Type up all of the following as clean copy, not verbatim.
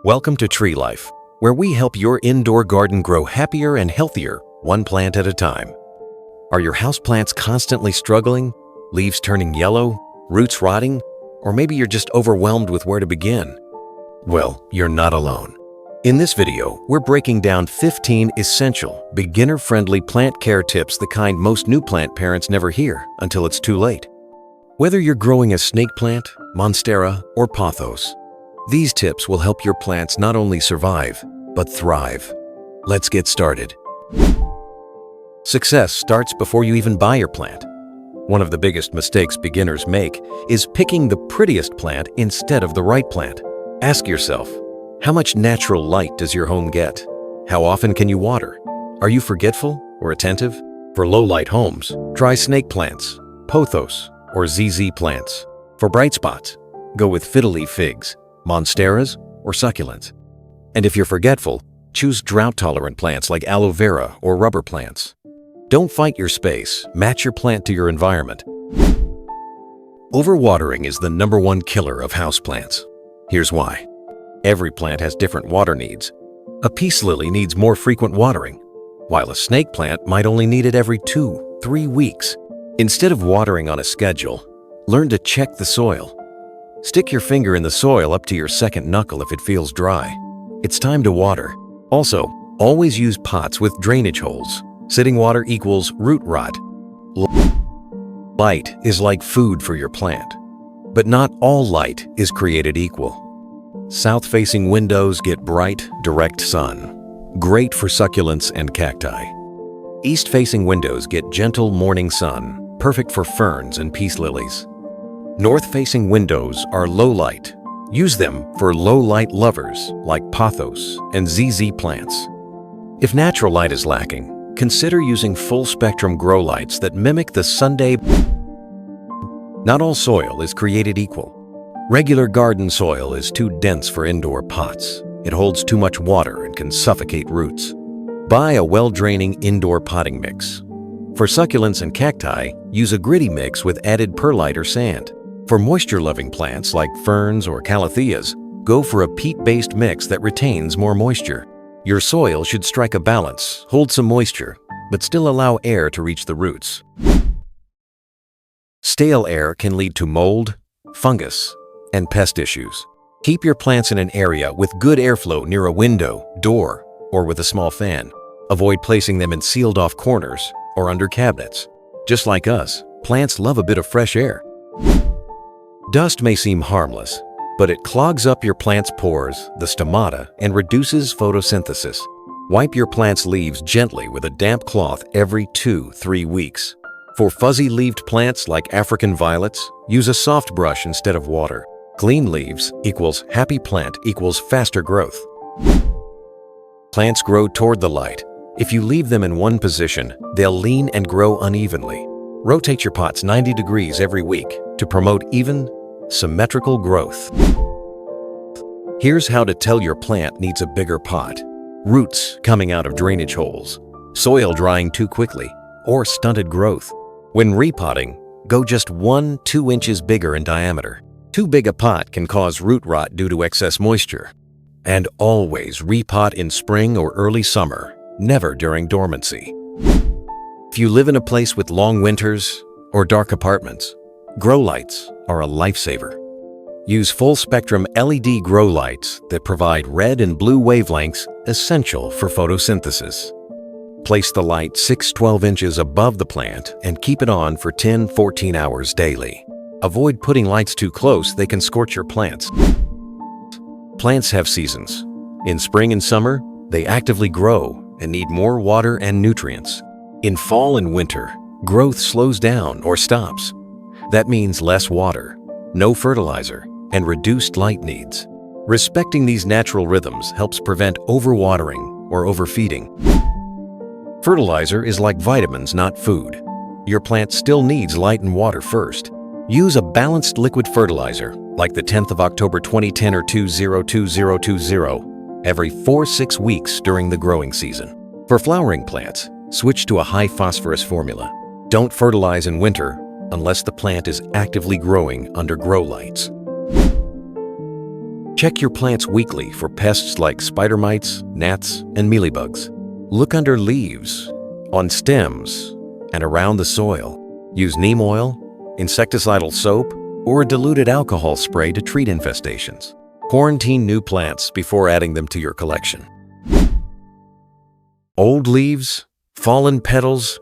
Welcome to Tree Life, where we help your indoor garden grow happier and healthier, one plant at a time. Are your houseplants constantly struggling, leaves turning yellow, roots rotting, or maybe you're just overwhelmed with where to begin? Well, you're not alone. In this video, we're breaking down 15 essential, beginner-friendly plant care tips, the kind most new plant parents never hear until it's too late. Whether you're growing a snake plant, monstera, or pothos, these tips will help your plants not only survive, but thrive. Let's get started. Success starts before you even buy your plant. One of the biggest mistakes beginners make is picking the prettiest plant instead of the right plant. Ask yourself, how much natural light does your home get? How often can you water? Are you forgetful or attentive? For low-light homes, try snake plants, pothos, or ZZ plants. For bright spots, go with fiddle-leaf figs, monsteras, or succulents. And if you're forgetful, choose drought-tolerant plants like aloe vera or rubber plants. Don't fight your space, match your plant to your environment. Overwatering is the #1 killer of houseplants. Here's why. Every plant has different water needs. A peace lily needs more frequent watering, while a snake plant might only need it every 2-3 weeks. Instead of watering on a schedule, learn to check the soil. Stick your finger in the soil up to your second knuckle if it feels dry. It's time to water. Also, always use pots with drainage holes. Sitting water equals root rot. Light is like food for your plant, but not all light is created equal. South-facing windows get bright, direct sun, great for succulents and cacti. East-facing windows get gentle morning sun, perfect for ferns and peace lilies. North-facing windows are low light. Use them for low-light lovers like pothos and ZZ plants. If natural light is lacking, consider using full-spectrum grow lights that mimic the Sunday. Not all soil is created equal. Regular garden soil is too dense for indoor pots. It holds too much water and can suffocate roots. Buy a well-draining indoor potting mix. For succulents and cacti, use a gritty mix with added perlite or sand. For moisture-loving plants like ferns or calatheas, go for a peat-based mix that retains more moisture. Your soil should strike a balance, hold some moisture, but still allow air to reach the roots. Stale air can lead to mold, fungus, and pest issues. Keep your plants in an area with good airflow near a window, door, or with a small fan. Avoid placing them in sealed-off corners or under cabinets. Just like us, plants love a bit of fresh air. Dust may seem harmless, but it clogs up your plant's pores, the stomata, and reduces photosynthesis. Wipe your plant's leaves gently with a damp cloth every 2-3 weeks. For fuzzy-leaved plants like African violets, use a soft brush instead of water. Clean leaves equals happy plant equals faster growth. Plants grow toward the light. If you leave them in one position, they'll lean and grow unevenly. Rotate your pots 90 degrees every week to promote even, symmetrical growth. Here's how to tell your plant needs a bigger pot. Roots coming out of drainage holes, soil drying too quickly, or stunted growth. When repotting, go just 1-2 inches bigger in diameter. Too big a pot can cause root rot due to excess moisture. And always repot in spring or early summer, never during dormancy. If you live in a place with long winters or dark apartments, grow lights are a lifesaver. Use full-spectrum LED grow lights that provide red and blue wavelengths essential for photosynthesis. Place the light 6-12 inches above the plant and keep it on for 10-14 hours daily. Avoid putting lights too close, they can scorch your plants. Plants have seasons. In spring and summer, they actively grow and need more water and nutrients. In fall and winter, growth slows down or stops. That means less water, no fertilizer, and reduced light needs. Respecting these natural rhythms helps prevent overwatering or overfeeding. Fertilizer is like vitamins, not food. Your plant still needs light and water first. Use a balanced liquid fertilizer, like the 10th of October 2010 or 202020, every 4-6 weeks during the growing season. For flowering plants, switch to a high phosphorus formula. Don't fertilize in winter unless the plant is actively growing under grow lights. Check your plants weekly for pests like spider mites, gnats, and mealybugs. Look under leaves, on stems, and around the soil. Use neem oil, insecticidal soap, or a diluted alcohol spray to treat infestations. Quarantine new plants before adding them to your collection. Old leaves, fallen petals,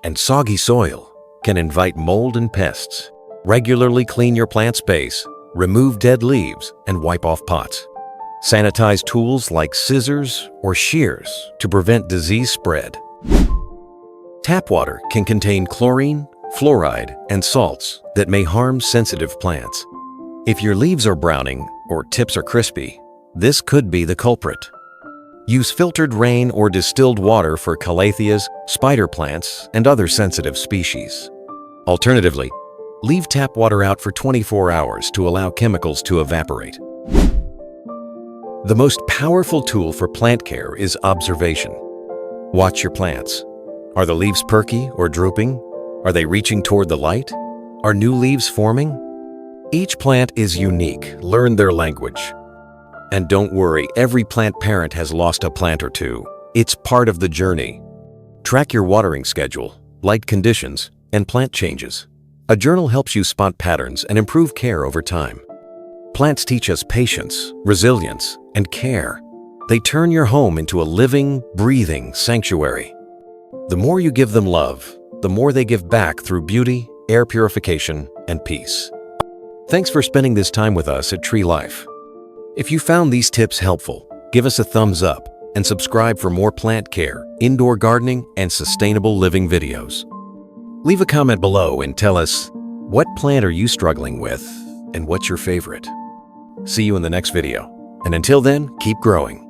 and soggy soil can invite mold and pests. Regularly clean your plant space, remove dead leaves, and wipe off pots. Sanitize tools like scissors or shears to prevent disease spread. Tap water can contain chlorine, fluoride, and salts that may harm sensitive plants. If your leaves are browning or tips are crispy, this could be the culprit. Use filtered rain or distilled water for calatheas, spider plants, and other sensitive species. Alternatively, leave tap water out for 24 hours to allow chemicals to evaporate. The most powerful tool for plant care is observation. Watch your plants. Are the leaves perky or drooping? Are they reaching toward the light? Are new leaves forming? Each plant is unique. Learn their language. And don't worry, every plant parent has lost a plant or two. It's part of the journey. Track your watering schedule, light conditions, and plant changes. A journal helps you spot patterns and improve care over time. Plants teach us patience, resilience, and care. They turn your home into a living, breathing sanctuary. The more you give them love, the more they give back through beauty, air purification, and peace. Thanks for spending this time with us at Tree Life. If you found these tips helpful, give us a thumbs up and subscribe for more plant care, indoor gardening, and sustainable living videos. Leave a comment below and tell us, what plant are you struggling with and what's your favorite? See you in the next video. And until then, keep growing.